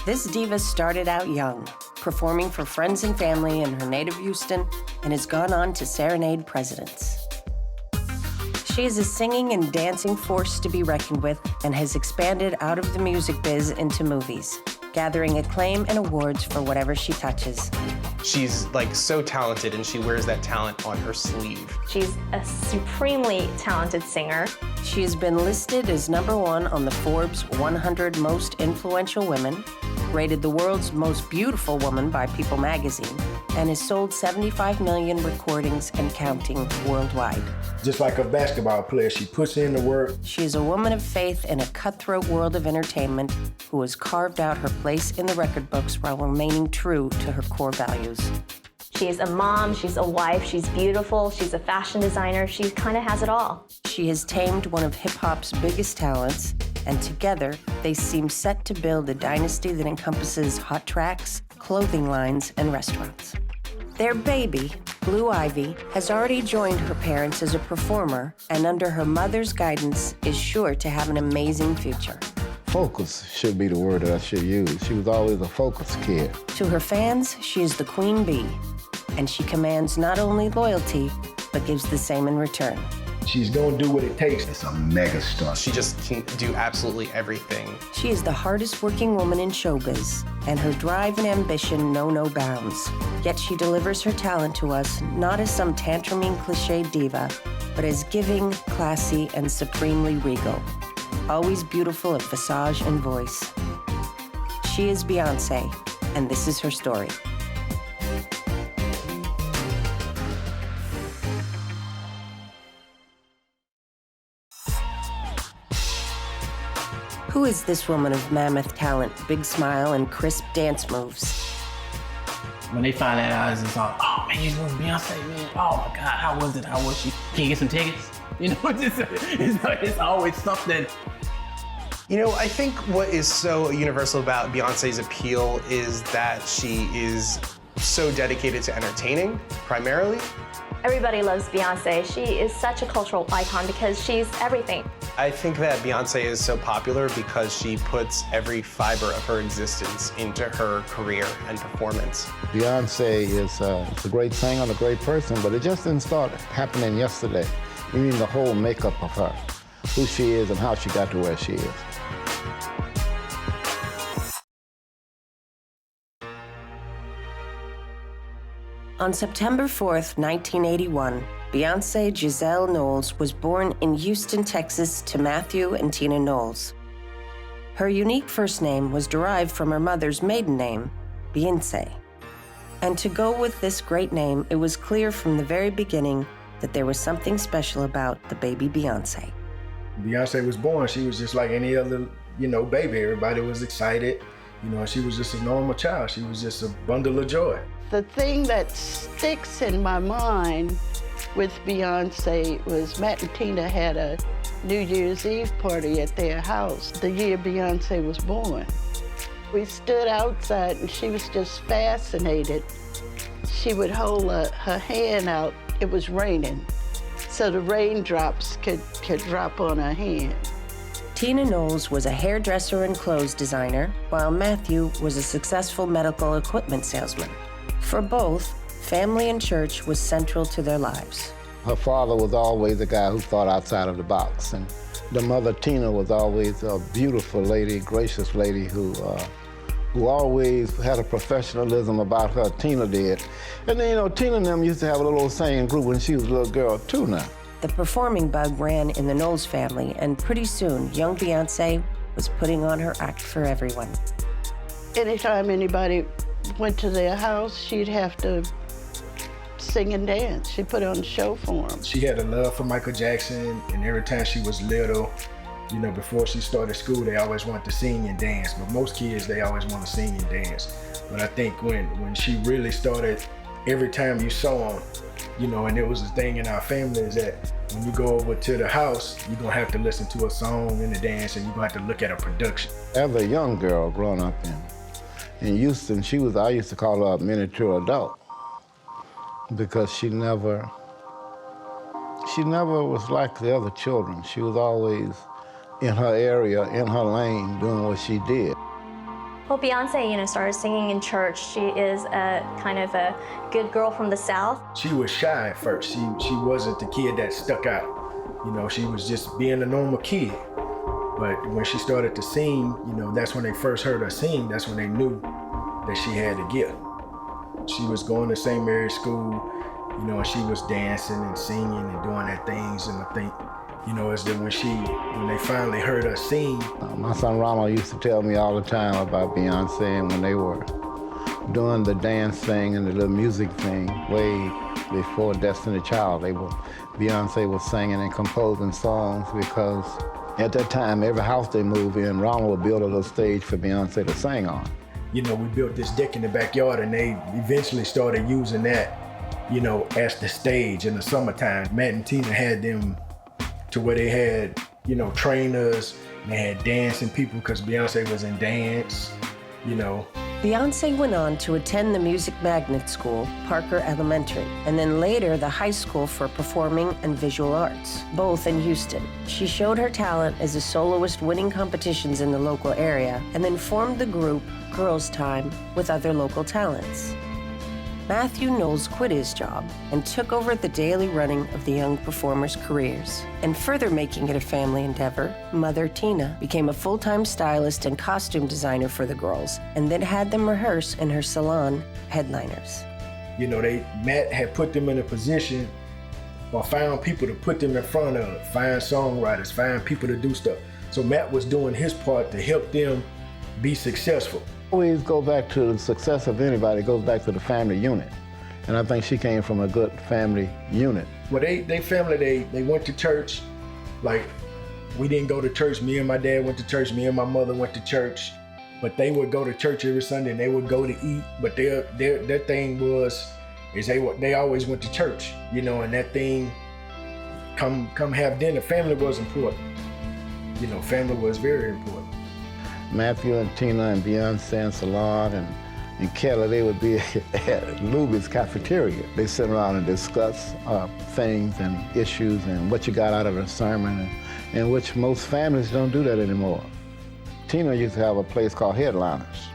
This diva started out young, performing for friends and family in her native Houston, and has gone on to serenade presidents. She is a singing and dancing force to be reckoned with and has expanded out of the music biz into movies, gathering acclaim and awards for whatever she touches. She's like so talented and she wears that talent on her sleeve. She's a supremely talented singer. She has been listed as #1 on the Forbes 100 Most Influential Women, rated the world's most beautiful woman by People magazine, and has sold 75 million recordings and counting worldwide. Just like a basketball player, she puts in the work. She is a woman of faith in a cutthroat world of entertainment who has carved out her place in the record books while remaining true to her core values. She's a mom, she's a wife, she's beautiful, she's a fashion designer, she kind of has it all. She has tamed one of hip-hop's biggest talents, and together they seem set to build a dynasty that encompasses hot tracks, clothing lines, and restaurants. Their baby, Blue Ivy, has already joined her parents as a performer, and under her mother's guidance is sure to have an amazing future. Focus should be the word that I should use. She was always a focused kid. To her fans, she is the queen bee, and she commands not only loyalty, but gives the same in return. She's gonna do what it takes. It's a mega star. She just can do absolutely everything. She is the hardest working woman in showbiz, and her drive and ambition know no bounds. Yet she delivers her talent to us not as some tantruming cliche diva, but as giving, classy, and supremely regal. Always beautiful at visage and voice. She is Beyoncé, and this is her story. Who is this woman of mammoth talent, big smile, and crisp dance moves? When they find that out, it's just like, oh man, you know Beyonce, man. Oh my God, how was it? How was she? Can you get some tickets? You know, it's always something. You know, I think what is so universal about Beyonce's appeal is that she is so dedicated to entertaining, primarily. Everybody loves Beyonce. She is such a cultural icon because she's everything. I think that Beyonce is so popular because she puts every fiber of her existence into her career and performance. Beyonce is a great singer and a great person, but it just didn't start happening yesterday. You mean the whole makeup of her, who she is and how she got to where she is. On September 4th, 1981, Beyoncé Giselle Knowles was born in Houston, Texas to Matthew and Tina Knowles. Her unique first name was derived from her mother's maiden name, Beyoncé. And to go with this great name, it was clear from the very beginning that there was something special about the baby Beyoncé. Beyonce was born, she was just like any other, baby. Everybody was excited. She was just a normal child. She was just a bundle of joy. The thing that sticks in my mind with Beyonce was Matt and Tina had a New Year's Eve party at their house the year Beyonce was born. We stood outside and she was just fascinated. She would hold her hand out. It was raining, so the raindrops could drop on her hand. Tina Knowles was a hairdresser and clothes designer, while Matthew was a successful medical equipment salesman. For both, family and church was central to their lives. Her father was always a guy who thought outside of the box, and the mother, Tina, was always a beautiful lady, gracious lady who always had a professionalism about her. Tina did. And then, Tina and them used to have a little old singing group when she was a little girl, too, now. The performing bug ran in the Knowles family, and pretty soon, young Beyoncé was putting on her act for everyone. Anytime anybody went to their house, she'd have to sing and dance. She'd put on a show for them. She had a love for Michael Jackson, and every time she was little, before she started school, they always wanted to sing and dance. But most kids, they always want to sing and dance. But I think when she really started, every time you saw them, and it was a thing in our family is that when you go over to the house, you're gonna have to listen to a song and a dance, and you're gonna have to look at a production. As a young girl growing up in Houston, I used to call her a miniature adult because she never was like the other children. She was always in her area, in her lane, doing what she did. Well, Beyoncé, started singing in church. She is a kind of a good girl from the South. She was shy at first. She wasn't the kid that stuck out. She was just being a normal kid. But when she started to sing, that's when they first heard her sing. That's when they knew that she had a gift. She was going to St. Mary's School, and she was dancing and singing and doing her things. And I think, is that when they finally heard her sing. My son Rama used to tell me all the time about Beyonce, and when they were doing the dance thing and the little music thing way before Destiny Child, Beyonce was singing and composing songs, because at that time, every house they moved in, Rama would build a little stage for Beyonce to sing on. We built this deck in the backyard, and they eventually started using that, as the stage in the summertime. Matt and Tina had them to where they had, trainers, and they had dancing people, because Beyonce was in dance, Beyoncé went on to attend the music magnet school, Parker Elementary, and then later the High School for Performing and Visual Arts, both in Houston. She showed her talent as a soloist, winning competitions in the local area, and then formed the group Girls Time with other local talents. Matthew Knowles quit his job and took over the daily running of the young performers' careers. And further making it a family endeavor, Mother Tina became a full-time stylist and costume designer for the girls, and then had them rehearse in her salon, Headliners. Matt had put them in a position, or found people to put them in front of, find songwriters, find people to do stuff. So Matt was doing his part to help them be successful. Always go back to the success of anybody, goes back to the family unit. And I think she came from a good family unit. Well, they family, they went to church. Like, we didn't go to church. Me and my dad went to church. Me and my mother went to church. But they would go to church every Sunday, and they would go to eat. But their thing is they always went to church, and that thing, come have dinner. Family was important. Family was very important. Matthew and Tina and Beyonce and Salon and Kelly, they would be at Luby's cafeteria. They sit around and discuss things and issues and what you got out of a sermon, and which most families don't do that anymore. Tina used to have a place called Headliners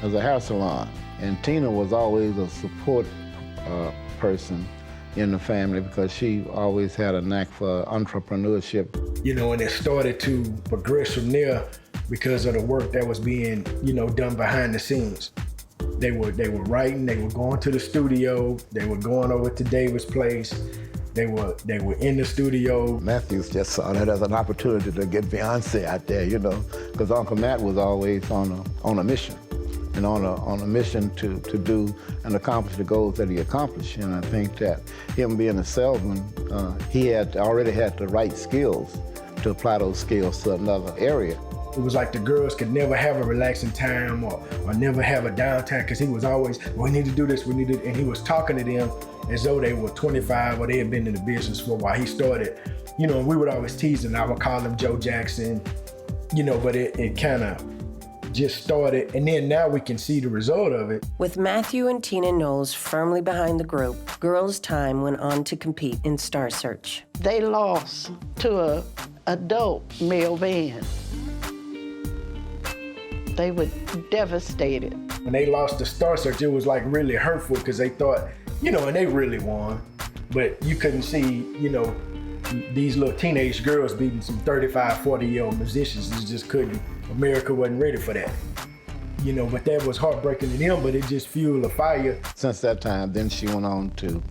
as a hair salon, and Tina was always a support person in the family, because she always had a knack for entrepreneurship. And it started to progress from there because of the work that was being, done behind the scenes. They were writing, they were going to the studio, they were going over to David's place, they were in the studio. Matthews just saw that as an opportunity to get Beyonce out there, because Uncle Matt was always on a mission, and on a mission to do and accomplish the goals that he accomplished. And I think that him being a salesman, he had already had the right skills to apply those skills to another area. It was like the girls could never have a relaxing time or never have a downtime, because he was always, we need to do this, and he was talking to them as though they were 25 or they had been in the business for a while. He started, and we would always tease him. I would call him Joe Jackson, but it kind of just started, and then now we can see the result of it. With Matthew and Tina Knowles firmly behind the group, Girls Time went on to compete in Star Search. They lost to an adult male band. They were devastated. When they lost to Star Search, it was like really hurtful, because they thought, and they really won. But you couldn't see, these little teenage girls beating some 35, 40-year-old musicians. You just couldn't. America wasn't ready for that. But that was heartbreaking to them, but it just fueled a fire. Since that time, then she went on to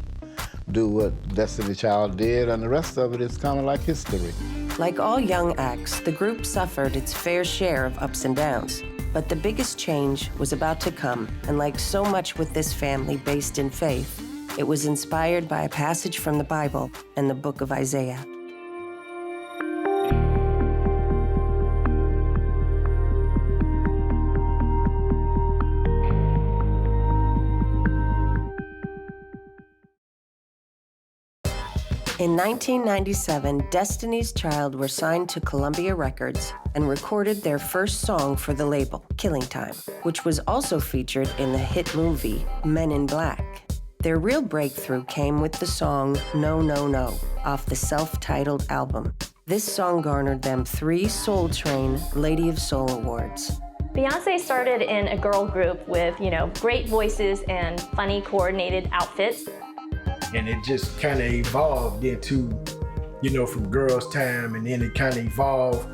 do what Destiny Child did, and the rest of it is kind of like history. Like all young acts, the group suffered its fair share of ups and downs. But the biggest change was about to come, and like so much with this family based in faith, it was inspired by a passage from the Bible and the book of Isaiah. In 1997, Destiny's Child were signed to Columbia Records and recorded their first song for the label, Killing Time, which was also featured in the hit movie Men in Black. Their real breakthrough came with the song No, No, No off the self-titled album. This song garnered them 3 Soul Train Lady of Soul Awards. Beyonce started in a girl group with, great voices and funny coordinated outfits. And it just kind of evolved into, from Girls' Time, and then it kind of evolved,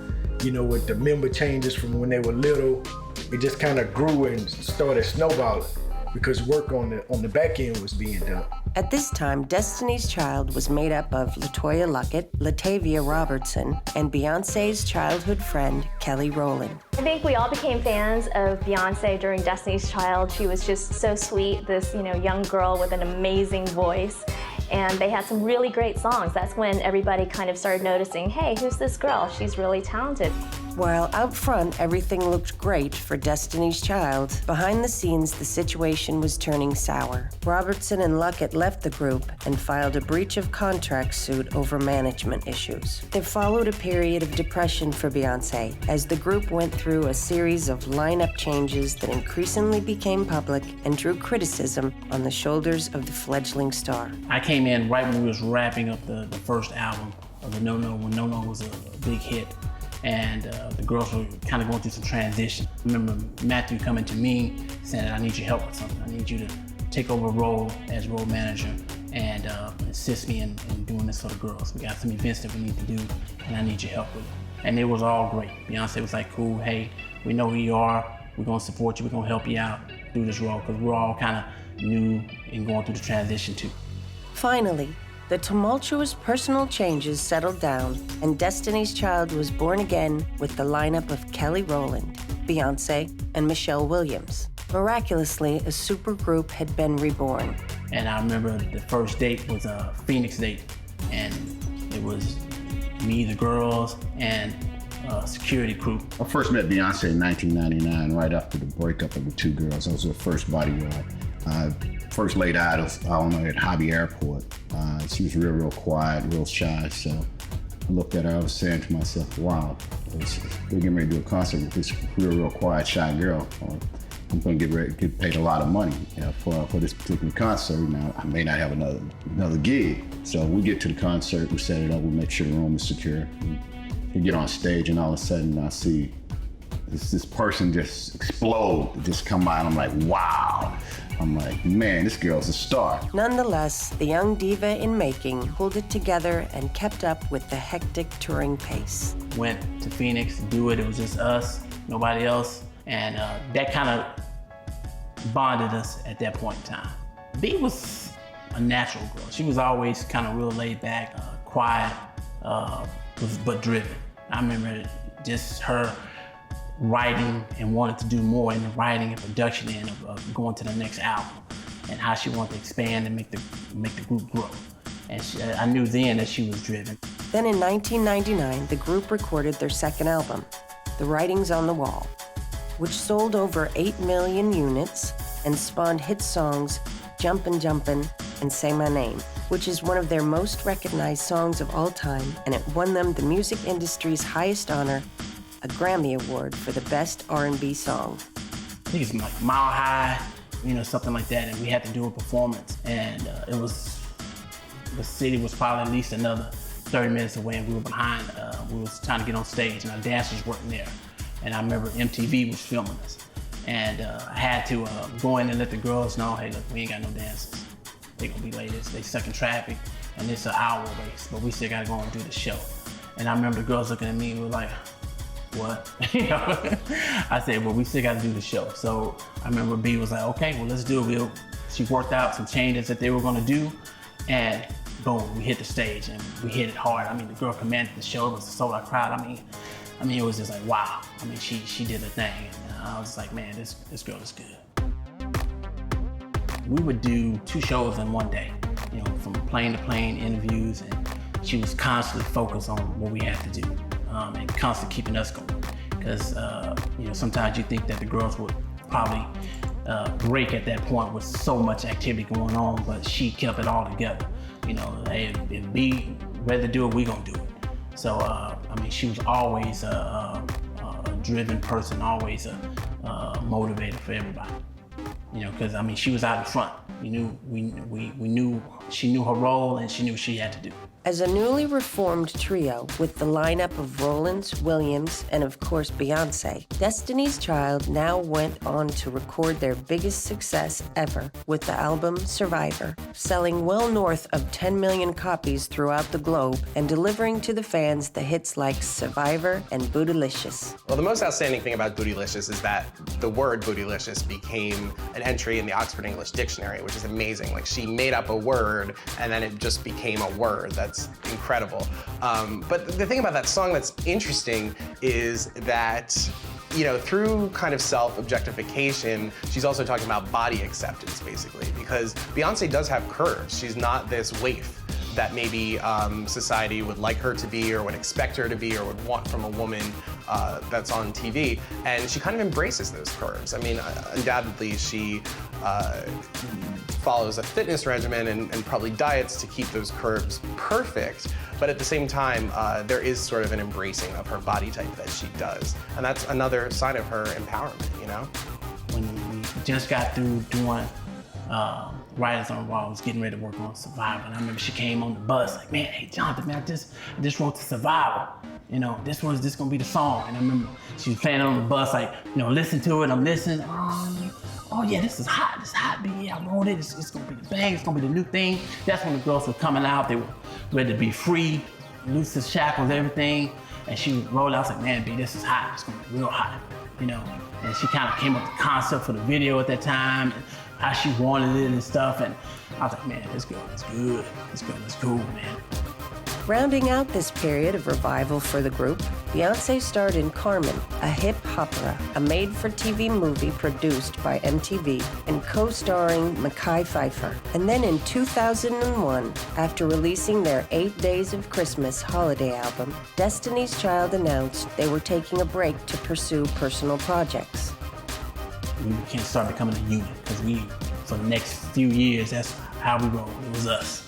with the member changes from when they were little. It just kind of grew and started snowballing because work on the back end was being done. At this time, Destiny's Child was made up of LaToya Luckett, Latavia Robertson, and Beyonce's childhood friend, Kelly Rowland. I think we all became fans of Beyonce during Destiny's Child. She was just so sweet, this young girl with an amazing voice. And they had some really great songs. That's when everybody kind of started noticing, hey, who's this girl? She's really talented. While out front, everything looked great for Destiny's Child, behind the scenes, the situation was turning sour. Robertson and Luckett left the group and filed a breach of contract suit over management issues. There followed a period of depression for Beyonce as the group went through a series of lineup changes that increasingly became public and drew criticism on the shoulders of the fledgling star. I came in right when we was wrapping up the first album of the No No, when No No was a big hit. And the girls were kind of going through some transition. I remember Matthew coming to me saying, I need your help with something. I need you to take over a role as role manager and assist me in doing this for the girls. We got some events that we need to do and I need your help with it. And it was all great. Beyonce was like, cool, hey, we know who you are. We're gonna support you. We're gonna help you out through this role because we're all kind of new and going through the transition too. Finally, the tumultuous personal changes settled down, and Destiny's Child was born again with the lineup of Kelly Rowland, Beyonce, and Michelle Williams. Miraculously, a supergroup had been reborn. And I remember the first date was a Phoenix date, and it was me, the girls, and a security crew. I first met Beyonce in 1999, right after the breakup of the two girls. That was her first bodyguard. First laid eyes, at Hobby Airport. She was real quiet, real shy. So I looked at her, I was saying to myself, wow, we're getting ready to do a concert with this real quiet, shy girl. I'm gonna get paid a lot of money for this particular concert. Now, I may not have another gig. So we get to the concert, we set it up, we make sure the room is secure. We get on stage and all of a sudden I see this person just explode, just come out. I'm like, wow. I'm like, man, this girl's a star. Nonetheless, the young diva in making pulled it together and kept up with the hectic touring pace. Went to Phoenix to do it. It was just us, nobody else. And that kind of bonded us at that point in time. B was a natural girl. She was always kind of real laid back, quiet, but driven. I remember just her writing and wanted to do more in the writing and production end of going to the next album, and how she wanted to expand and make the group grow. And I knew then that she was driven. Then in 1999, the group recorded their second album, The Writings on the Wall, which sold over 8 million units and spawned hit songs Jumpin' Jumpin' and Say My Name, which is one of their most recognized songs of all time, and it won them the music industry's highest honor, a Grammy Award for the Best R&B Song. I think it's like Mile High, something like that, and we had to do a performance. And the city was probably at least another 30 minutes away, and we were behind. We was trying to get on stage, and our dancers weren't there. And I remember MTV was filming us. And I had to go in and let the girls know, hey, look, we ain't got no dancers. They gonna be late, they stuck in traffic, and it's an hour race, but we still gotta go and do the show. And I remember the girls looking at me and were like, what? I said, well, we still got to do the show. So I remember B was like, okay, well, let's do it. She worked out some changes that they were going to do, and boom, we hit the stage and we hit it hard. I mean, the girl commanded the show. It was a sold-out crowd. I mean, it was just like, wow. I mean, she did her thing. And I was like, man, this girl is good. We would do 2 shows in one day, from plane to plane interviews, and she was constantly focused on what we had to do. And constantly keeping us going. Because, sometimes you think that the girls would probably break at that point with so much activity going on, but she kept it all together. Hey, if B ready to do it, we gonna do it. So, she was always a driven person, always a motivator for everybody. Because, she was out in front. We knew she knew her role and she knew what she had to do. As a newly reformed trio with the lineup of Rollins, Williams, and of course Beyoncé, Destiny's Child now went on to record their biggest success ever with the album Survivor, selling well north of 10 million copies throughout the globe and delivering to the fans the hits like Survivor and Bootylicious. Well, the most outstanding thing about Bootylicious is that the word Bootylicious became an entry in the Oxford English Dictionary, which is amazing. Like, she made up a word and then it just became a word. That's incredible. But the thing about that song that's interesting is that, you know, through kind of self-objectification, she's also talking about body acceptance, basically, because Beyoncé does have curves. She's not this waif that maybe society would like her to be or would expect her to be or would want from a woman that's on TV. And she kind of embraces those curves. I mean, undoubtedly, she follows a fitness regimen and probably diets to keep those curves perfect. But at the same time, there is sort of an embracing of her body type that she does. And that's another sign of her empowerment, you know? When we just got through doing Writers on the Wall, was getting ready to work on Survivor. And I remember she came on the bus like, man, hey, Jonathan, man, I just wrote the Survivor. You know, this gonna be the song. And I remember she was playing on the bus, like, you know, listen to it, I'm listening. Oh yeah, this is hot, baby. Yeah, I wrote it. It's gonna be the bang. It's gonna be the new thing. That's when the girls were coming out. They were ready to be free, loose the shackles, everything. And she rolled out. I was like, man, B, this is hot. It's gonna be real hot, you know. And she kind of came up with the concept for the video at that time, and how she wanted it and stuff. And I was like, man, this girl is good. This girl is cool, man. Rounding out this period of revival for the group, Beyoncé starred in Carmen, a hip opera, a made-for-TV movie produced by MTV and co-starring Mekhi Phifer. And then in 2001, after releasing their 8 Days of Christmas holiday album, Destiny's Child announced they were taking a break to pursue personal projects. We can't start becoming a unit, because for the next few years, that's how we roll. It was us.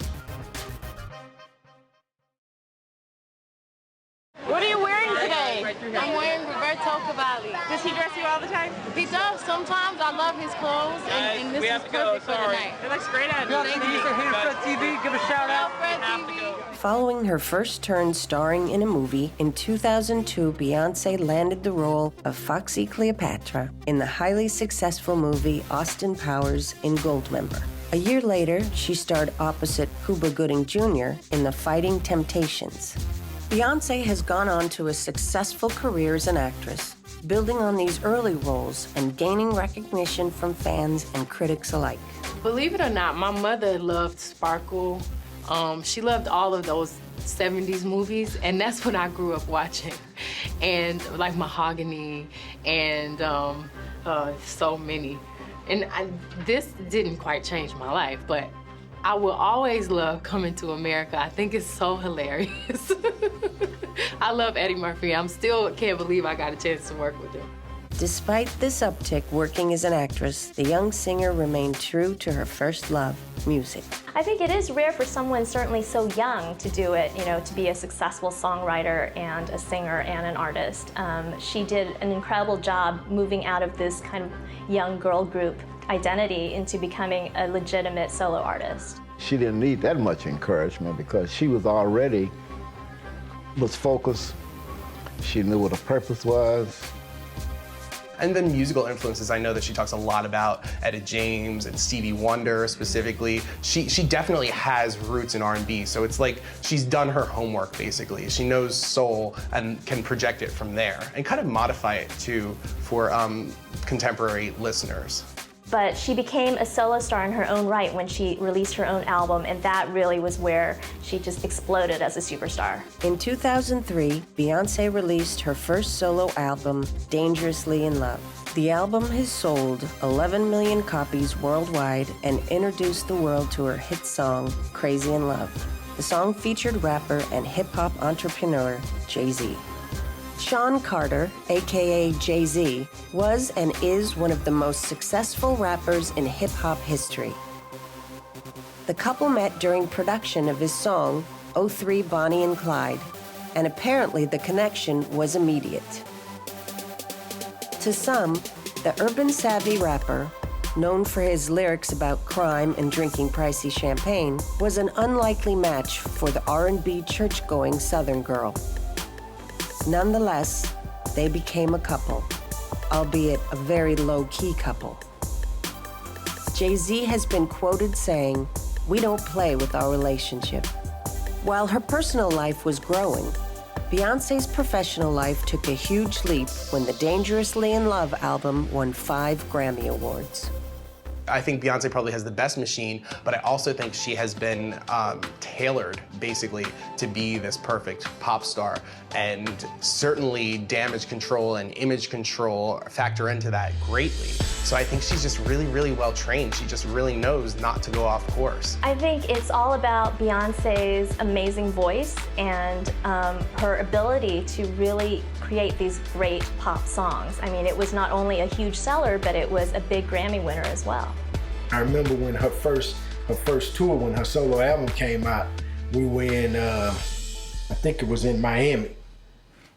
What are you wearing today? I'm wearing Roberto Cavalli. Does he dress you all the time? He does. Sometimes. I love his clothes, and this is perfect for the night. It looks great on you. Fred TV, give a shout out. Fred TV. Following her first turn starring in a movie, in 2002, Beyoncé landed the role of Foxy Cleopatra in the highly successful movie Austin Powers in Goldmember. A year later, she starred opposite Cuba Gooding Jr. in The Fighting Temptations. Beyoncé has gone on to a successful career as an actress, building on these early roles and gaining recognition from fans and critics alike. Believe it or not, my mother loved Sparkle. She loved all of those 70s movies, and that's what I grew up watching. And like Mahogany and so many. And this didn't quite change my life, but I will always love Coming to America. I think it's so hilarious. I love Eddie Murphy. Can't believe I got a chance to work with him. Despite this uptick working as an actress, the young singer remained true to her first love, music. I think it is rare for someone certainly so young to do it, you know, to be a successful songwriter and a singer and an artist. She did an incredible job moving out of this kind of young girl group identity into becoming a legitimate solo artist. She didn't need that much encouragement because she was focused. She knew what her purpose was. And then musical influences, I know that she talks a lot about Etta James and Stevie Wonder specifically. She definitely has roots in R&B, so it's like she's done her homework basically. She knows soul and can project it from there and kind of modify it too for contemporary listeners. But she became a solo star in her own right when she released her own album, and that really was where she just exploded as a superstar. In 2003, Beyoncé released her first solo album, Dangerously in Love. The album has sold 11 million copies worldwide and introduced the world to her hit song, Crazy in Love. The song featured rapper and hip-hop entrepreneur Jay-Z. Sean Carter, aka Jay-Z, was and is one of the most successful rappers in hip-hop history. The couple met during production of his song, 03 Bonnie and Clyde, and apparently the connection was immediate. To some, the urban savvy rapper, known for his lyrics about crime and drinking pricey champagne, was an unlikely match for the R&B church-going Southern girl. Nonetheless, they became a couple, albeit a very low-key couple. Jay-Z has been quoted saying, "We don't play with our relationship." While her personal life was growing, Beyoncé's professional life took a huge leap when the Dangerously in Love album won 5 Grammy Awards. I think Beyoncé probably has the best machine, but I also think she has been tailored, basically, to be this perfect pop star. And certainly damage control and image control factor into that greatly. So I think she's just really, really well trained. She just really knows not to go off course. I think it's all about Beyoncé's amazing voice and her ability to really create these great pop songs. I mean, it was not only a huge seller, but it was a big Grammy winner as well. I remember when her first tour, when her solo album came out, we were in, I think it was in Miami.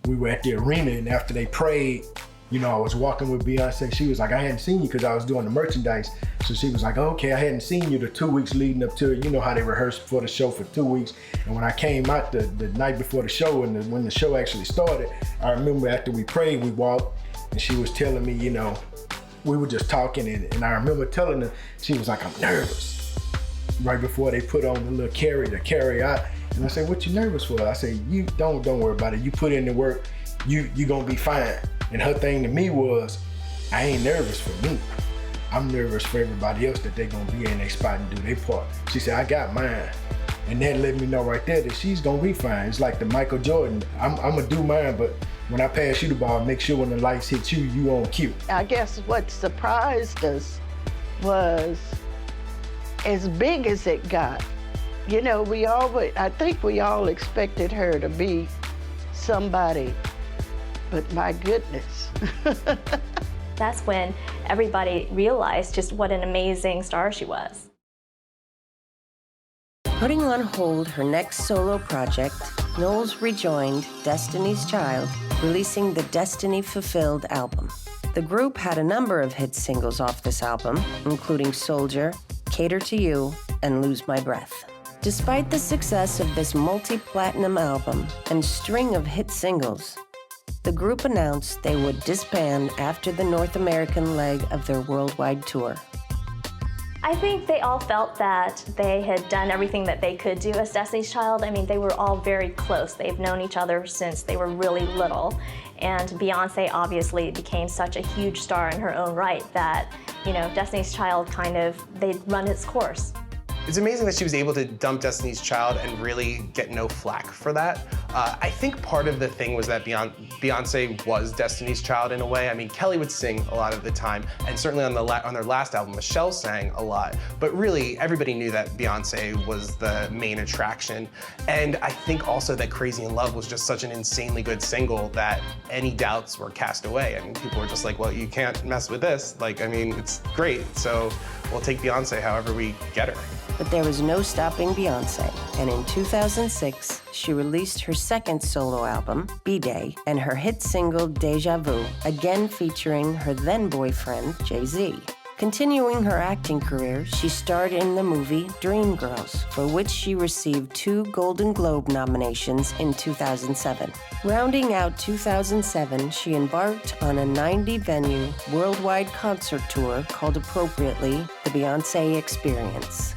We were at the arena, and after they prayed, you know, I was walking with Beyonce. She was like, "I hadn't seen you," because I was doing the merchandise. So she was like, "Okay, I hadn't seen you the 2 weeks leading up to it." You know how they rehearsed for the show for 2 weeks. And when I came out the night before the show, and when the show actually started, I remember after we prayed, we walked, and she was telling me, you know, we were just talking, and I remember telling her, she was like, "I'm nervous." Right before they put on the little carry out. And I said, "What you nervous for?" I said, "You don't worry about it. You put in the work, you gonna be fine." And her thing to me was, I ain't nervous for me. I'm nervous for everybody else that they gonna be in their spot and do their part. She said, "I got mine." And that let me know right there that she's gonna be fine. It's like the Michael Jordan. I'm gonna do mine, but when I pass you the ball, make sure when the lights hit you, you on cue. I guess what surprised us was as big as it got. You know, I think we all expected her to be somebody, but my goodness. That's when everybody realized just what an amazing star she was. Putting on hold her next solo project, Knowles rejoined Destiny's Child, releasing the Destiny Fulfilled album. The group had a number of hit singles off this album, including Soldier, Cater to You, and Lose My Breath. Despite the success of this multi-platinum album and string of hit singles, the group announced they would disband after the North American leg of their worldwide tour. I think they all felt that they had done everything that they could do as Destiny's Child. I mean, they were all very close. They've known each other since they were really little. And Beyoncé obviously became such a huge star in her own right that, you know, Destiny's Child they'd run its course. It's amazing that she was able to dump Destiny's Child and really get no flack for that. I think part of the thing was that Beyoncé was Destiny's Child in a way. I mean, Kelly would sing a lot of the time, and certainly on their last album, Michelle sang a lot. But really, everybody knew that Beyoncé was the main attraction. And I think also that Crazy in Love was just such an insanely good single that any doubts were cast away. I mean, people were just like, well, you can't mess with this. Like, I mean, it's great, so we'll take Beyoncé however we get her. But there was no stopping Beyoncé, and in 2006, she released her second solo album, B-Day, and her hit single, Deja Vu, again featuring her then-boyfriend, Jay-Z. Continuing her acting career, she starred in the movie Dreamgirls, for which she received 2 Golden Globe nominations in 2007. Rounding out 2007, she embarked on a 90-venue worldwide concert tour called appropriately The Beyoncé Experience.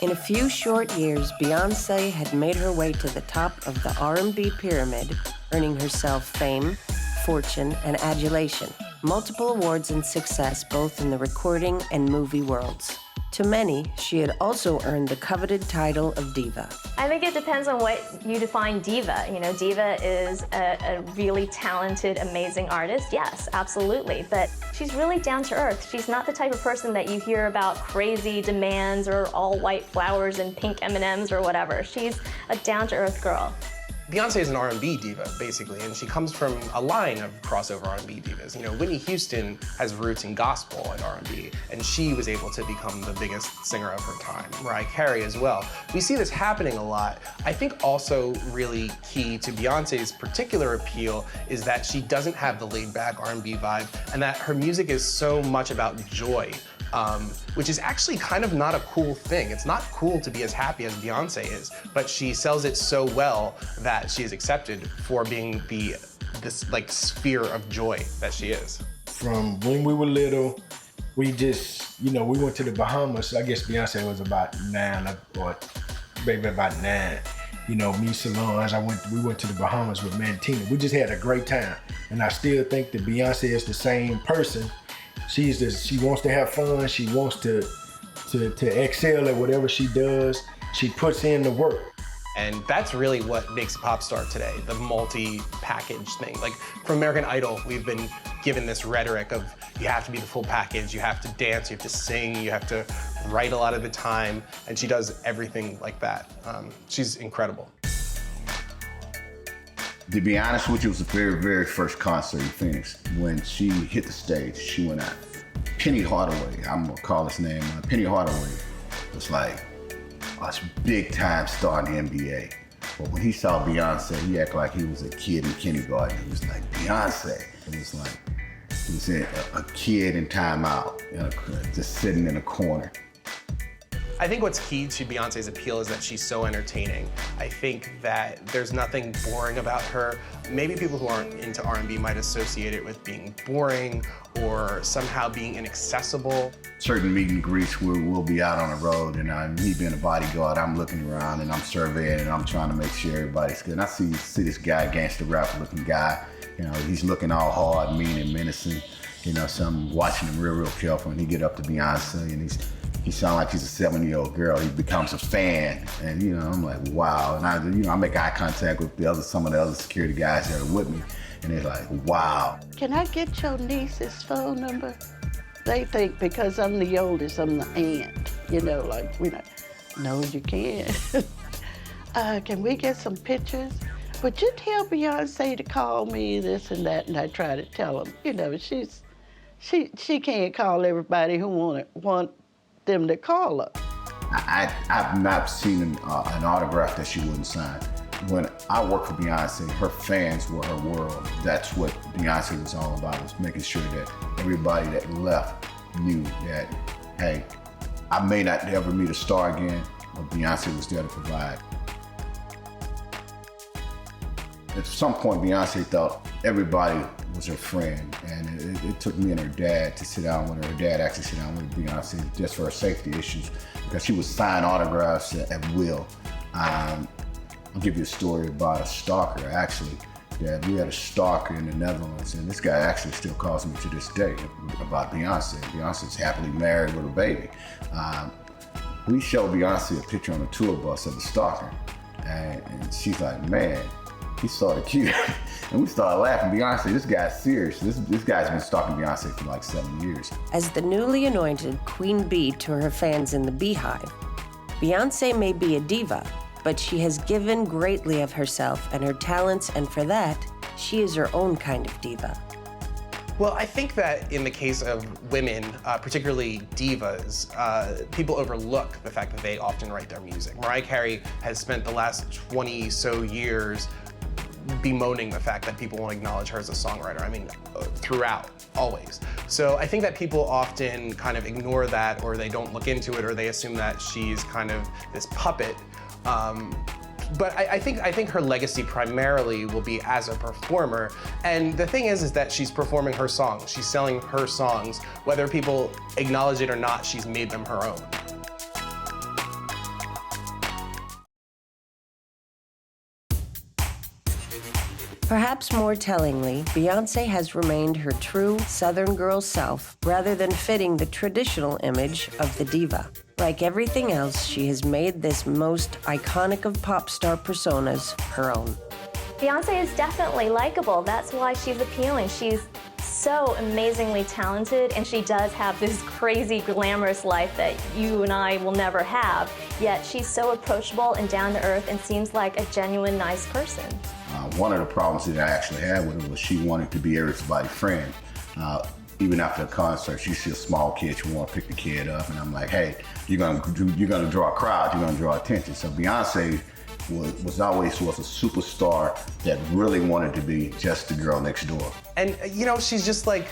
In a few short years, Beyoncé had made her way to the top of the R&B pyramid, earning herself fame, fortune, and adulation, multiple awards and success both in the recording and movie worlds. To many, she had also earned the coveted title of diva. I think it depends on what you define diva. You know, diva is a really talented, amazing artist. Yes, absolutely. But she's really down to earth. She's not the type of person that you hear about crazy demands or all white flowers and pink M&Ms or whatever. She's a down to earth girl. Beyoncé is an R&B diva, basically, and she comes from a line of crossover R&B divas. You know, Whitney Houston has roots in gospel and R&B, and she was able to become the biggest singer of her time. Mariah Carey as well. We see this happening a lot. I think also really key to Beyoncé's particular appeal is that she doesn't have the laid-back R&B vibe, and that her music is so much about joy. Which is actually kind of not a cool thing. It's not cool to be as happy as Beyoncé is, but she sells it so well that she is accepted for being this like sphere of joy that she is. From when we were little, we just, you know, we went to the Bahamas. I guess Beyoncé was about 9 or maybe about 9. You know, me, Solange, we went to the Bahamas with Tina. We just had a great time. And I still think that Beyoncé is the same person. She wants to have fun. She wants to excel at whatever she does. She puts in the work. And that's really what makes a pop star today, the multi-package thing. Like, from American Idol, we've been given this rhetoric of you have to be the full package, you have to dance, you have to sing, you have to write a lot of the time, and she does everything like that. She's incredible. To be honest with you, it was the very, very first concert in Phoenix. When she hit the stage, she went out. Penny Hardaway, I'm gonna call his name. Penny Hardaway was like a big time star in the NBA. But when he saw Beyonce, he acted like he was a kid in kindergarten. He was like, Beyonce. It was like, he was a kid in timeout, just sitting in a corner. I think what's key to Beyoncé's appeal is that she's so entertaining. I think that there's nothing boring about her. Maybe people who aren't into R&B might associate it with being boring or somehow being inaccessible. Certain meet and greets, we'll be out on the road, and me being a bodyguard, I'm looking around and I'm surveying and I'm trying to make sure everybody's good. And I see this guy, gangster rapper looking guy, you know, he's looking all hard, mean and menacing. You know, so I'm watching him real careful, and he get up to Beyonce and he sounds like he's a 7-year-old girl. He becomes a fan, and you know, I'm like, wow. And I make eye contact with some of the other security guys that are with me, and they're like, wow. Can I get your niece's phone number? They think because I'm the oldest, I'm the aunt. You know, like, no, you can't. Can we get some pictures? Would you tell Beyonce to call me this and that? And I try to tell them, you know, she can't call everybody who want them to call her. I've not seen an autograph that she wouldn't sign. When I worked for Beyonce, her fans were her world. That's what Beyonce was all about, was making sure that everybody that left knew that, hey, I may not ever meet a star again, but Beyonce was there to provide. At some point, Beyonce thought everybody was her friend, and it took me and her dad to sit down with her. Her dad actually sit down with Beyonce just for her safety issues, because she would sign autographs at will. I'll give you a story about a stalker, actually. That we had a stalker in the Netherlands, and this guy actually still calls me to this day about Beyonce. Beyonce's happily married with a baby. We showed Beyonce a picture on a tour bus of the stalker, and she's like, man, he's sort of cute. And we started laughing. Beyonce, this guy's serious. This guy's been stalking Beyonce for like 7 years. As the newly anointed Queen Bee to her fans in the Beehive, Beyoncé may be a diva, but she has given greatly of herself and her talents, and for that, she is her own kind of diva. Well, I think that in the case of women, particularly divas, people overlook the fact that they often write their music. Mariah Carey has spent the last 20 so years bemoaning the fact that people won't acknowledge her as a songwriter. I mean, throughout, always. So I think that people often kind of ignore that, or they don't look into it, or they assume that she's kind of this puppet. But I think her legacy primarily will be as a performer. And the thing is that she's performing her songs. She's selling her songs. Whether people acknowledge it or not, she's made them her own. Perhaps more tellingly, Beyoncé has remained her true Southern girl self rather than fitting the traditional image of the diva. Like everything else, she has made this most iconic of pop star personas her own. Beyoncé is definitely likable. That's why she's appealing. She's so amazingly talented, and she does have this crazy glamorous life that you and I will never have, yet she's so approachable and down to earth and seems like a genuine nice person. One of the problems that I actually had with her was she wanted to be everybody's friend. Even after a concert, she see a small kid, she want to pick the kid up, and I'm like, hey, you're gonna draw a crowd, you're gonna draw attention. So Beyoncé was always a superstar that really wanted to be just the girl next door. And you know, she's just like,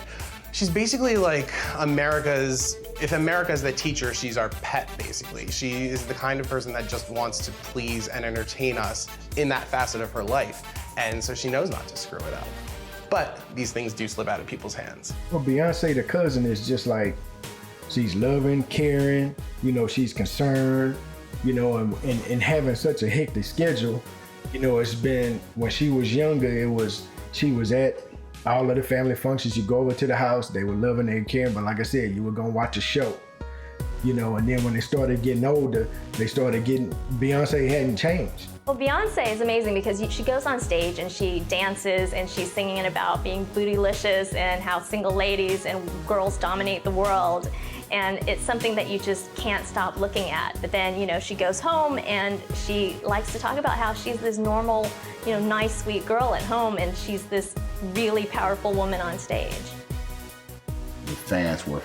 she's basically like if America's the teacher, she's our pet, basically. She is the kind of person that just wants to please and entertain us in that facet of her life. And so she knows not to screw it up. But these things do slip out of people's hands. Well, Beyoncé, the cousin, is just like, she's loving, caring, you know, she's concerned, you know, and having such a hectic schedule. You know, it's been, when she was younger, she was at all of the family functions. You go over to the house, they were loving and caring, but like I said, you were gonna watch a show. You know, and then when they started getting older, Beyoncé hadn't changed. Well, Beyoncé is amazing because she goes on stage and she dances and she's singing about being bootylicious and how single ladies and girls dominate the world. And it's something that you just can't stop looking at. But then, you know, she goes home and she likes to talk about how she's this normal, you know, nice, sweet girl at home, and she's this really powerful woman on stage. The fans were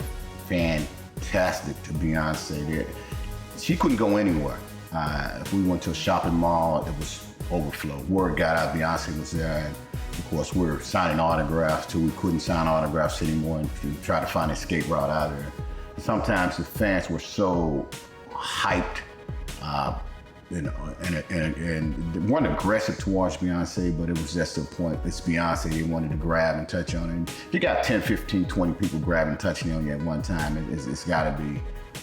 fantastic to Beyoncé. She couldn't go anywhere. If we went to a shopping mall, it was overflow. Word got out Beyoncé was there, and of course we were signing autographs till we couldn't sign autographs anymore and try to find an escape route out of there. Sometimes the fans were so hyped, you know, and weren't aggressive towards Beyoncé, but it was just the point, it's Beyoncé, they wanted to grab and touch on it. And if you got 10, 15, 20 people grabbing and touching on you at one time, it's gotta be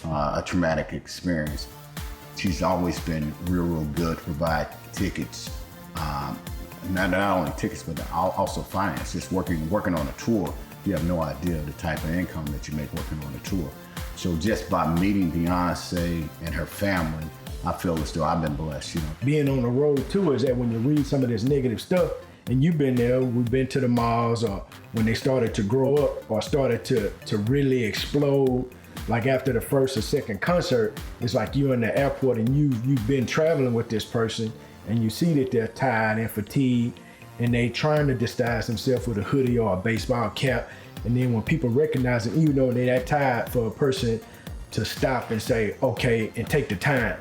a traumatic experience. She's always been real good to provide tickets, not only tickets, but also finance. Just working on a tour, you have no idea the type of income that you make working on a tour. So just by meeting Beyoncé and her family, I feel as though I've been blessed, you know. Being on the road too is that when you read some of this negative stuff, and you've been there, we've been to the malls, or when they started to grow up or started to really explode, like after the first or second concert, it's like you're in the airport and you've been traveling with this person and you see that they're tired and fatigued and they trying to disguise themselves with a hoodie or a baseball cap. And then when people recognize it, even though they're that tired, for a person to stop and say, okay, and take the time.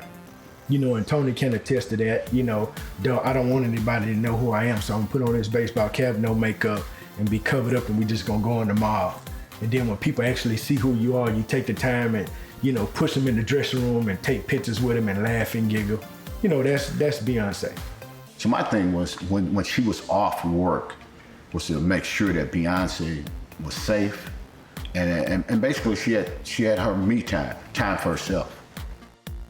You know, and Tony can attest to that, you know, I don't want anybody to know who I am, so I'm gonna put on this baseball cap, no makeup, and be covered up, and we just gonna go in the mall. And then when people actually see who you are, you take the time and, you know, push them in the dressing room and take pictures with them and laugh and giggle. You know, that's Beyoncé. So my thing was, when she was off work, was to make sure that Beyoncé was safe, and basically she had her me time for herself.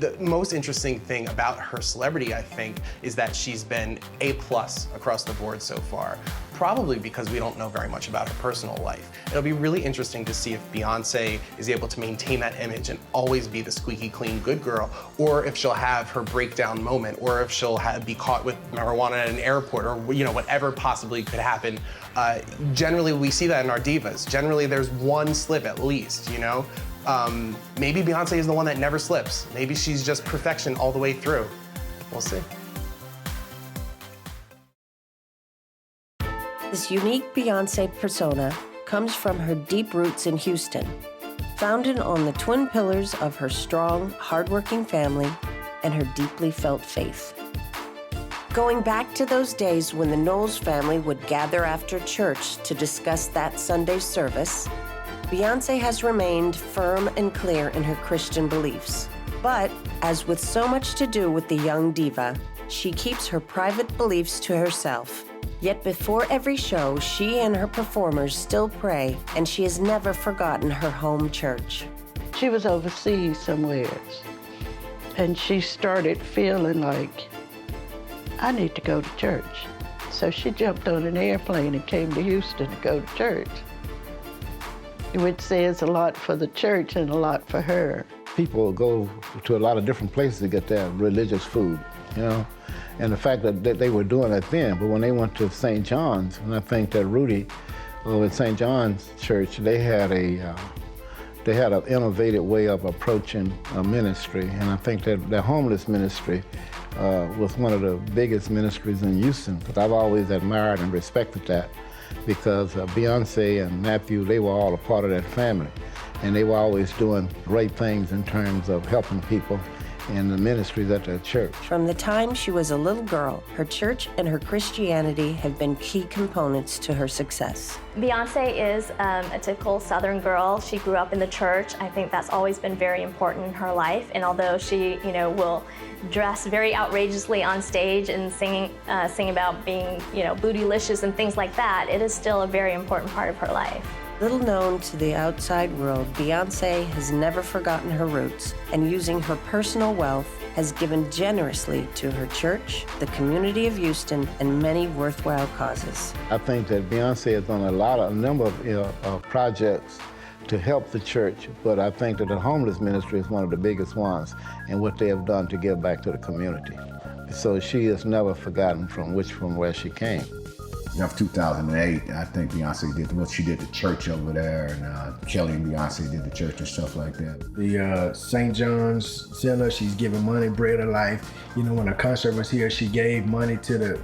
The most interesting thing about her celebrity, I think, is that she's been A+ across the board so far, probably because we don't know very much about her personal life. It'll be really interesting to see if Beyoncé is able to maintain that image and always be the squeaky clean good girl, or if she'll have her breakdown moment, or if she'll be caught with marijuana at an airport, or you know, whatever possibly could happen. Generally, we see that in our divas. Generally, there's one slip at least, you know? Maybe Beyoncé is the one that never slips. Maybe she's just perfection all the way through. We'll see. This unique Beyoncé persona comes from her deep roots in Houston, founded on the twin pillars of her strong, hardworking family and her deeply felt faith. Going back to those days when the Knowles family would gather after church to discuss that Sunday's service, Beyoncé has remained firm and clear in her Christian beliefs. But, as with so much to do with the young diva, she keeps her private beliefs to herself. Yet before every show, she and her performers still pray, and she has never forgotten her home church. She was overseas somewhere, and she started feeling like, I need to go to church. So she jumped on an airplane and came to Houston to go to church, which says a lot for the church and a lot for her. People go to a lot of different places to get their religious food, you know? And the fact that they were doing it then, but when they went to St. John's, and I think that Rudy Well, at St. John's Church, they had an innovative way of approaching ministry, and I think that the homeless ministry was one of the biggest ministries in Houston, because I've always admired and respected that, because Beyoncé and Matthew, they were all a part of that family, and they were always doing great things in terms of helping people in the ministries at their church. From the time she was a little girl, her church and her Christianity have been key components to her success. Beyoncé is a typical Southern girl. She grew up in the church. I think that's always been very important in her life. And although she, will dress very outrageously on stage and sing about being, bootylicious and things like that, it is still a very important part of her life. Little known to the outside world, Beyoncé has never forgotten her roots, and using her personal wealth, has given generously to her church, the community of Houston, and many worthwhile causes. I think that Beyoncé has done a number of projects to help the church, but I think that the homeless ministry is one of the biggest ones, and what they have done to give back to the community. So she has never forgotten from where she came. Of 2008, I think Beyoncé did what she did the church over there, and Kelly and Beyoncé did the church and stuff like that. The St. John's Center, she's giving money, Bread of Life. When a concert was here, she gave money to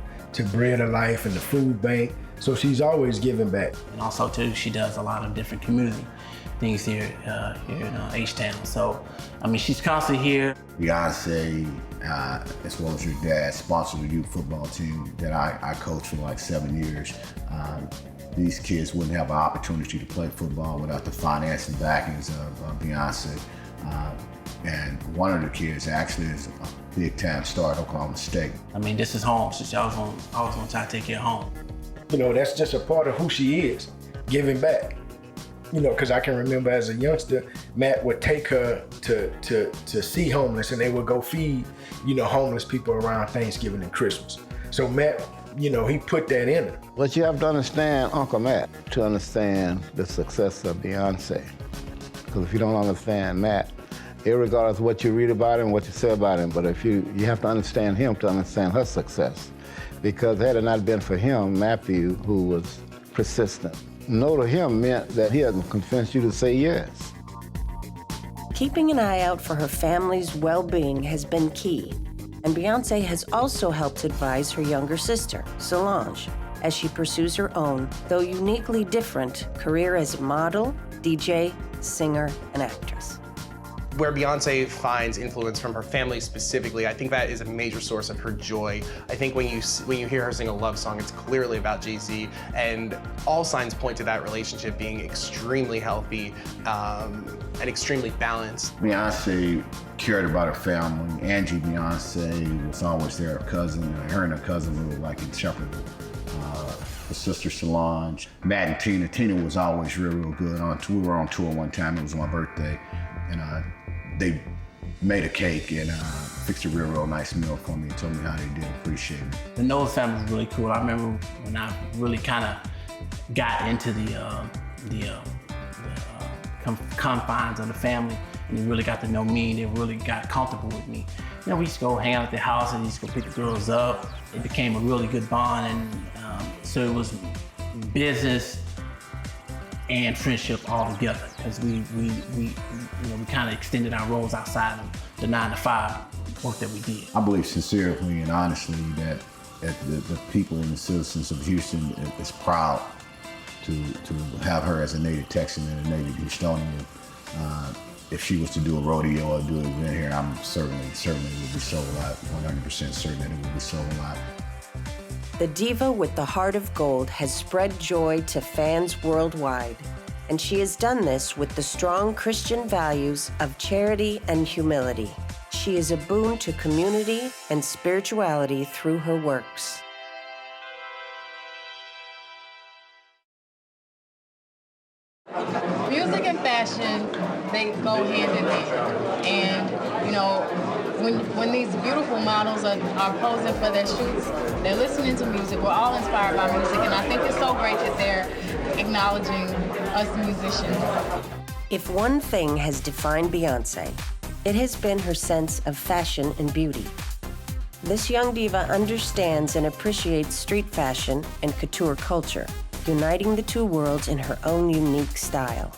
Bread of Life and the food bank. So she's always giving back. And also too, she does a lot of different community things here in H-Town. So, she's constantly here. Beyoncé, as well as her dad, sponsored a youth football team that I coached for like 7 years. These kids wouldn't have an opportunity to play football without the finance and backings of Beyoncé. And one of the kids actually is a big-time star at Oklahoma State. This is home, so she always want to try to take care of home. That's just a part of who she is, giving back. Because I can remember as a youngster, Matt would take her to see homeless, and they would go feed, homeless people around Thanksgiving and Christmas. So Matt, he put that in her. But you have to understand Uncle Matt to understand the success of Beyoncé. Because if you don't understand Matt, irregardless of what you read about him, what you say about him, but if you have to understand him to understand her success. Because had it not been for him, Matthew, who was persistent, no to him meant that he hadn't convinced you to say yes. Keeping an eye out for her family's well-being has been key, and Beyoncé has also helped advise her younger sister, Solange, as she pursues her own, though uniquely different, career as a model, DJ, singer, and actress. Where Beyoncé finds influence from her family specifically, I think that is a major source of her joy. I think when you hear her sing a love song, it's clearly about Jay-Z, and all signs point to that relationship being extremely healthy and extremely balanced. Beyoncé cared about her family. Angie Beyoncé was always there, her cousin, her and her cousin were like inseparable. Her sister Solange, Matt and Tina. Tina was always real good. We were on tour one time, it was my birthday, and they made a cake and fixed a real nice meal for me and told me how they did appreciate it. The Knowles family was really cool. I remember when I really kind of got into the confines of the family, and they really got to know me, and they really got comfortable with me. We used to go hang out at their house and used to go pick the girls up. It became a really good bond, and so it was business and friendship all together, because we kind of extended our roles outside of the 9-to-5 work that we did. I believe sincerely and honestly that the people and the citizens of Houston is proud to have her as a native Texan and a native Houstonian. If she was to do a rodeo or do an event here, I'm certainly would be sold out, 100% certain that it would be sold out. The diva with the heart of gold has spread joy to fans worldwide, and she has done this with the strong Christian values of charity and humility. She is a boon to community and spirituality through her works. Music and fashion, they go hand in hand. And, when these beautiful models are posing for their shoots, they're listening to music. We're all inspired by music, and I think it's so great that they're acknowledging us musicians. If one thing has defined Beyoncé, it has been her sense of fashion and beauty. This young diva understands and appreciates street fashion and couture culture. uniting the two worlds in her own unique style.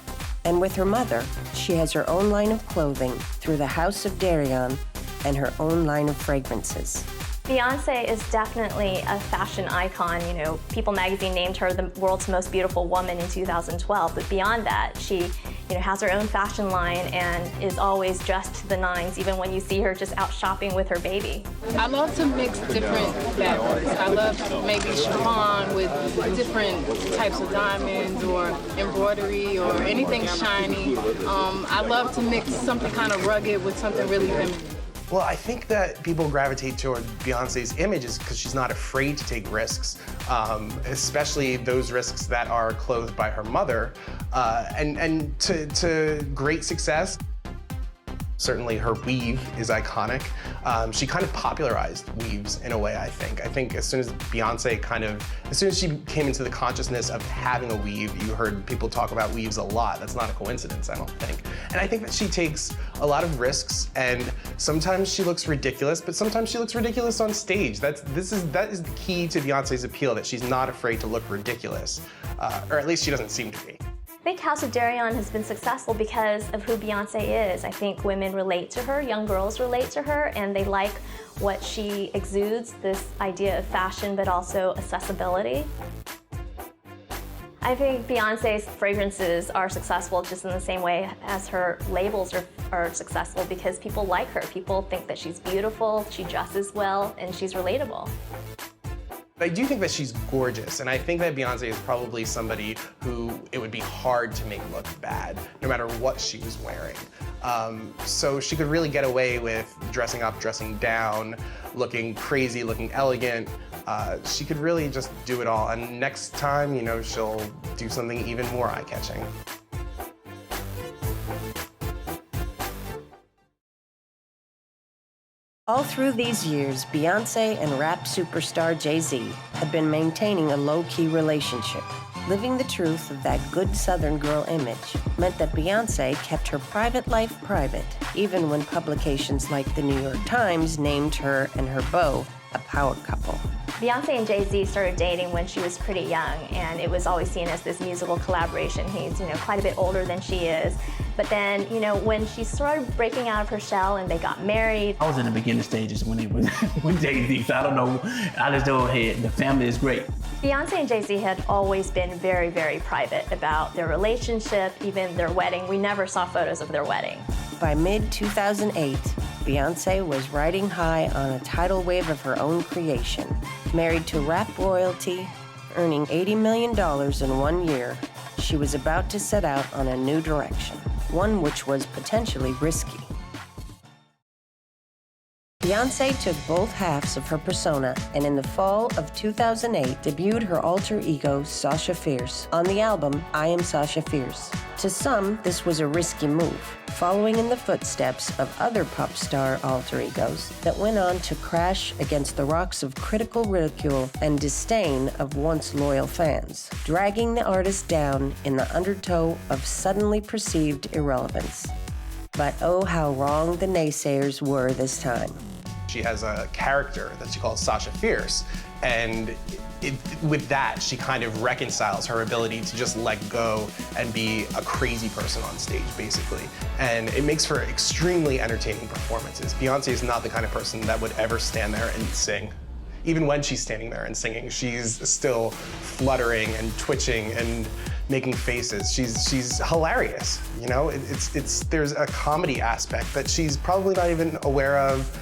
And with her mother, she has her own line of clothing through the House of Darion and her own line of fragrances. Beyoncé is definitely a fashion icon. You know, People magazine named her the world's most beautiful woman in 2012. But beyond that, she has her own fashion line and is always dressed to the nines, even when you see her just out shopping with her baby. I love to mix different fabrics. I love maybe chiffon with different types of diamonds or embroidery or anything shiny. I love to mix something kind of rugged with something really feminine. Well, I think that people gravitate toward Beyoncé's image is because she's not afraid to take risks, especially those risks that are clothed by her mother, and to great success. Certainly her weave is iconic. She kind of popularized weaves in a way, I think. I think as soon as she came into the consciousness of having a weave, you heard people talk about weaves a lot. That's not a coincidence, I don't think. And I think that she takes a lot of risks, and sometimes she looks ridiculous, but sometimes she looks ridiculous on stage. That is the key to Beyoncé's appeal, that she's not afraid to look ridiculous, or at least she doesn't seem to be. I think House of Darion has been successful because of who Beyoncé is. I think women relate to her, young girls relate to her, and they like what she exudes, this idea of fashion, but also accessibility. I think Beyoncé's fragrances are successful just in the same way as her labels are successful, because people like her. People think that she's beautiful, she dresses well, and she's relatable. I do think that she's gorgeous, and I think that Beyoncé is probably somebody who it would be hard to make look bad, no matter what she was wearing. So she could really get away with dressing up, dressing down, looking crazy, looking elegant. She could really just do it all, and next time, she'll do something even more eye-catching. All through these years, Beyoncé and rap superstar Jay-Z had been maintaining a low-key relationship. Living the truth of that good Southern girl image meant that Beyoncé kept her private life private, even when publications like the New York Times named her and her beau a power couple. Beyoncé and Jay-Z started dating when she was pretty young, and it was always seen as this musical collaboration. He's, quite a bit older than she is. But then, when she started breaking out of her shell and they got married. I was in the beginning stages when it was with Jay-Z, so I don't know. I just know, hey, the family is great. Beyoncé and Jay-Z had always been very, very private about their relationship, even their wedding. We never saw photos of their wedding. By mid-2008, Beyoncé was riding high on a tidal wave of her own creation. Married to rap royalty, earning $80 million in 1 year, she was about to set out on a new direction, one which was potentially risky. Beyoncé took both halves of her persona and in the fall of 2008 debuted her alter ego, Sasha Fierce, on the album I Am Sasha Fierce. To some, this was a risky move, following in the footsteps of other pop star alter egos that went on to crash against the rocks of critical ridicule and disdain of once loyal fans, dragging the artist down in the undertow of suddenly perceived irrelevance. But oh, how wrong the naysayers were this time. She has a character that she calls Sasha Fierce, and with that, she kind of reconciles her ability to just let go and be a crazy person on stage, basically. And it makes for extremely entertaining performances. Beyoncé is not the kind of person that would ever stand there and sing. Even when she's standing there and singing, she's still fluttering and twitching and making faces. She's hilarious, there's a comedy aspect that she's probably not even aware of,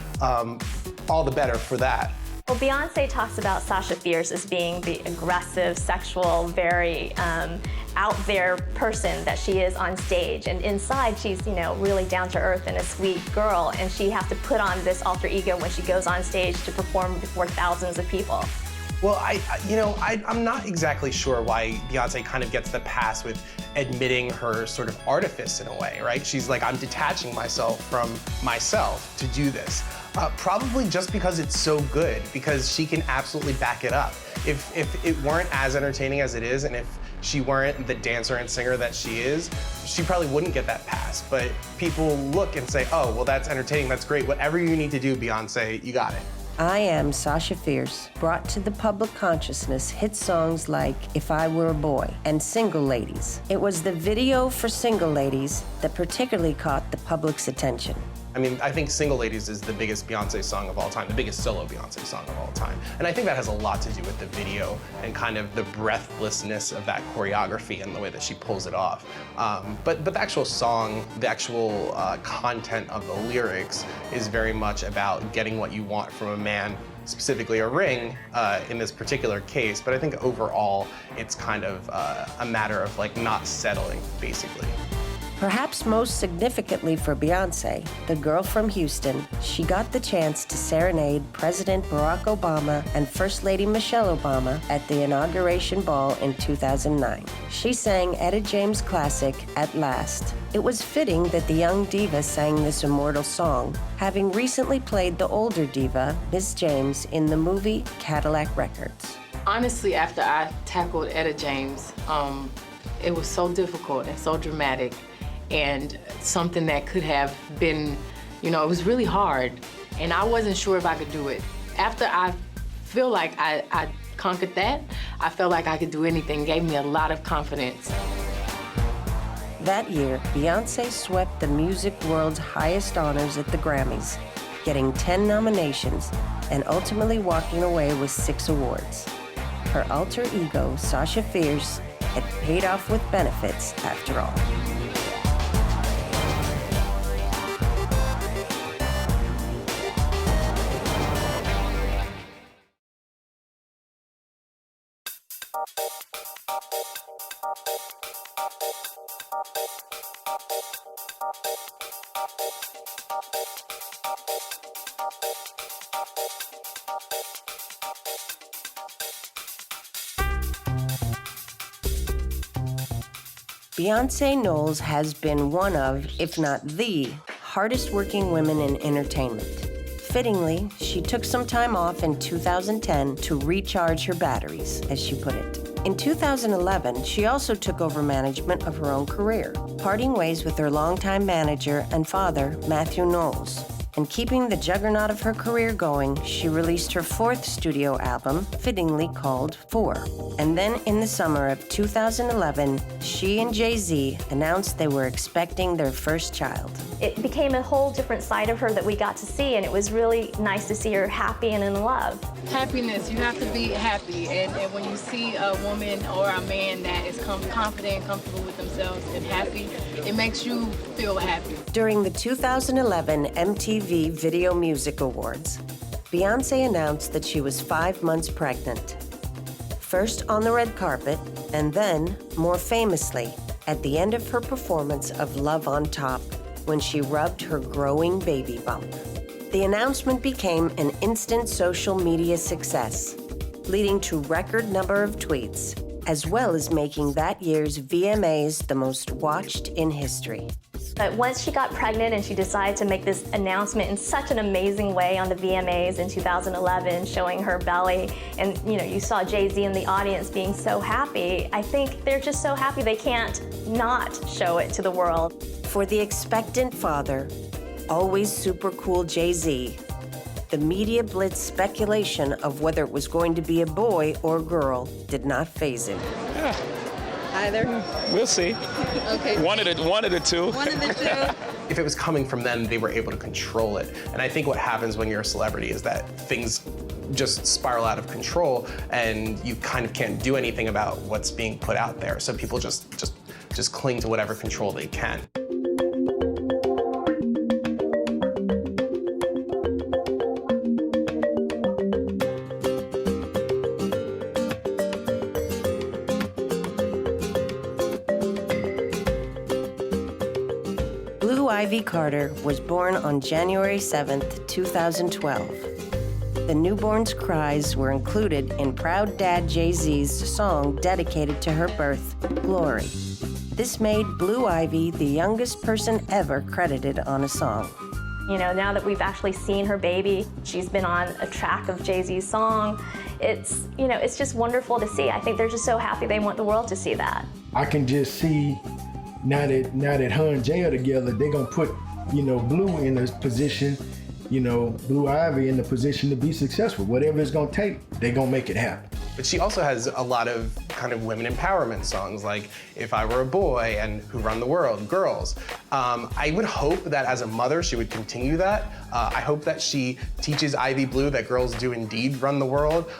all the better for that. Well, Beyoncé talks about Sasha Fierce as being the aggressive, sexual, very out there person that she is on stage. And inside, she's, really down to earth and a sweet girl. And she has to put on this alter ego when she goes on stage to perform before thousands of people. Well, I'm not exactly sure why Beyoncé kind of gets the pass with admitting her sort of artifice in a way, right? She's like, I'm detaching myself from myself to do this. Probably just because it's so good, because she can absolutely back it up. If it weren't as entertaining as it is, and if she weren't the dancer and singer that she is, she probably wouldn't get that pass. But people look and say, oh, well, that's entertaining, that's great. Whatever you need to do, Beyoncé, you got it. I Am Sasha Fierce brought to the public consciousness hit songs like If I Were a Boy and Single Ladies. It was the video for Single Ladies that particularly caught the public's attention. I mean, I think Single Ladies is the biggest Beyoncé song of all time, the biggest solo Beyoncé song of all time. And I think that has a lot to do with the video and kind of the breathlessness of that choreography and the way that she pulls it off. But the actual song, the actual content of the lyrics is very much about getting what you want from a man, specifically a ring in this particular case. But I think overall, it's kind of a matter of like not settling, basically. Perhaps most significantly for Beyoncé, the girl from Houston, she got the chance to serenade President Barack Obama and First Lady Michelle Obama at the inauguration ball in 2009. She sang Etta James' classic, At Last. It was fitting that the young diva sang this immortal song, having recently played the older diva, Miss James, in the movie Cadillac Records. Honestly, after I tackled Etta James, it was so difficult and so dramatic, and something that could have been, it was really hard, and I wasn't sure if I could do it. After I feel like I conquered that, I felt like I could do anything. It gave me a lot of confidence. That year, Beyoncé swept the music world's highest honors at the Grammys, getting 10 nominations and ultimately walking away with 6 awards. Her alter ego, Sasha Fierce, had paid off with benefits after all. Beyoncé Knowles has been one of, if not the, hardest working women in entertainment. Fittingly, she took some time off in 2010 to recharge her batteries, as she put it. In 2011, she also took over management of her own career, parting ways with her longtime manager and father, Matthew Knowles. And keeping the juggernaut of her career going, she released her 4th studio album, fittingly called 4. And then in the summer of 2011, she and Jay-Z announced they were expecting their first child. It became a whole different side of her that we got to see, and it was really nice to see her happy and in love. Happiness, you have to be happy, and when you see a woman or a man that is confident and comfortable with themselves and happy, it makes you feel happy. During the 2011 MTV Video Music Awards, Beyoncé announced that she was 5 months pregnant. First on the red carpet, and then, more famously, at the end of her performance of Love on Top, when she rubbed her growing baby bump. The announcement became an instant social media success, leading to record number of tweets, as well as making that year's VMAs the most watched in history. But once she got pregnant and she decided to make this announcement in such an amazing way on the VMAs in 2011, showing her belly, and you saw Jay-Z in the audience being so happy, I think they're just so happy they can't not show it to the world. For the expectant father, always super cool Jay-Z, the media blitz speculation of whether it was going to be a boy or girl did not faze him. Yeah. Either? We'll see. Okay. One of the two. One of the two. If it was coming from them, they were able to control it. And I think what happens when you're a celebrity is that things just spiral out of control and you kind of can't do anything about what's being put out there. So people just cling to whatever control they can. Ivy Carter was born on January 7th, 2012. The newborn's cries were included in Proud Dad Jay-Z's song dedicated to her birth, Glory. This made Blue Ivy the youngest person ever credited on a song. Now that we've actually seen her baby, she's been on a track of Jay-Z's song. It's just wonderful to see. I think they're just so happy they want the world to see that. I can just see now that her and Jay are together, they're gonna put, Blue in a position you know, Blue Ivy in the position to be successful. Whatever it's gonna take, they're gonna make it happen. But she also has a lot of kind of women empowerment songs, like If I Were a Boy and Who Run the World, Girls. I would hope that as a mother, she would continue that. I hope that she teaches Ivy Blue that girls do indeed run the world.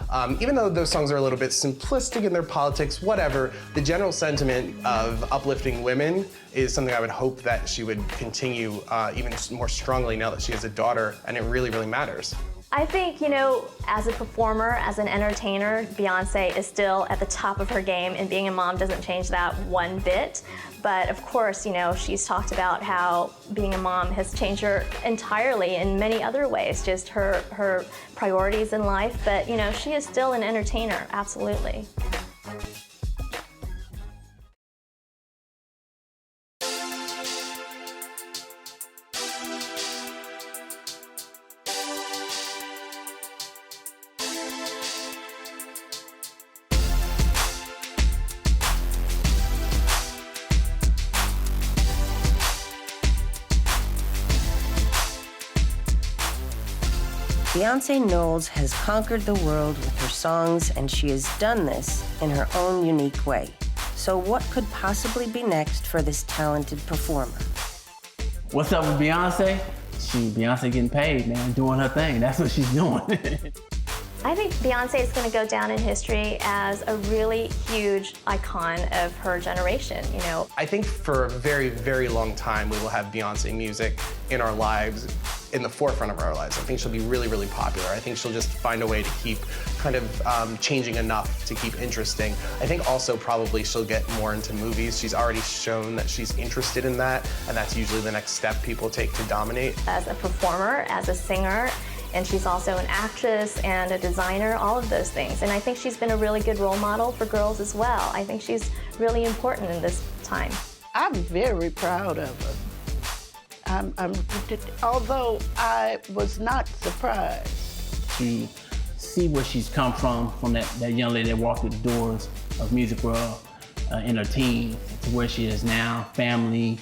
Even though those songs are a little bit simplistic in their politics, whatever, the general sentiment of uplifting women is something I would hope that she would continue even more strongly now that she has a daughter, and it really, really matters. I think, you know, as a performer, as an entertainer, Beyoncé is still at the top of her game, and being a mom doesn't change that one bit. But of course, you know, she's talked about how being a mom has changed her entirely in many other ways, just her priorities in life. But, you know, she is still an entertainer, absolutely. Beyoncé Knowles has conquered the world with her songs, and she has done this in her own unique way. So what could possibly be next for this talented performer? What's up with Beyonce? Beyonce getting paid, man, doing her thing. That's what she's doing. I think Beyoncé is going to go down in history as a really huge icon of her generation, you know. I think for a very, very long time, we will have Beyoncé music in our lives, in the forefront of our lives. I think she'll be really, really popular. I think she'll just find a way to keep kind of changing enough to keep interesting. I think also probably she'll get more into movies. She's already shown that she's interested in that, and that's usually the next step people take to dominate. As a performer, as a singer, and she's also an actress and a designer, all of those things. And I think she's been a really good role model for girls as well. I think she's really important in this time. I'm very proud of her. Although I was not surprised. To see where she's come from that young lady that walked through the doors of Music World in her teens to where she is now, family,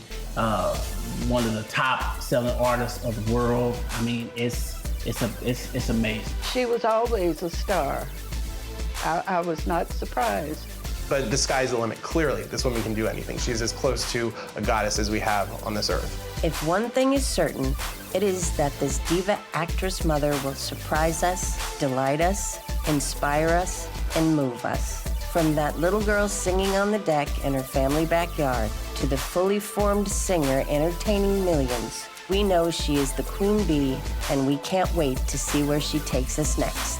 one of the top selling artists of the world. I mean, it's amazing. She was always a star. I was not surprised. But the sky's the limit, clearly. This woman can do anything. She's as close to a goddess as we have on this earth. If one thing is certain, it is that this diva actress mother will surprise us, delight us, inspire us, and move us. From that little girl singing on the deck in her family backyard to the fully formed singer entertaining millions, we know she is the queen bee, and we can't wait to see where she takes us next.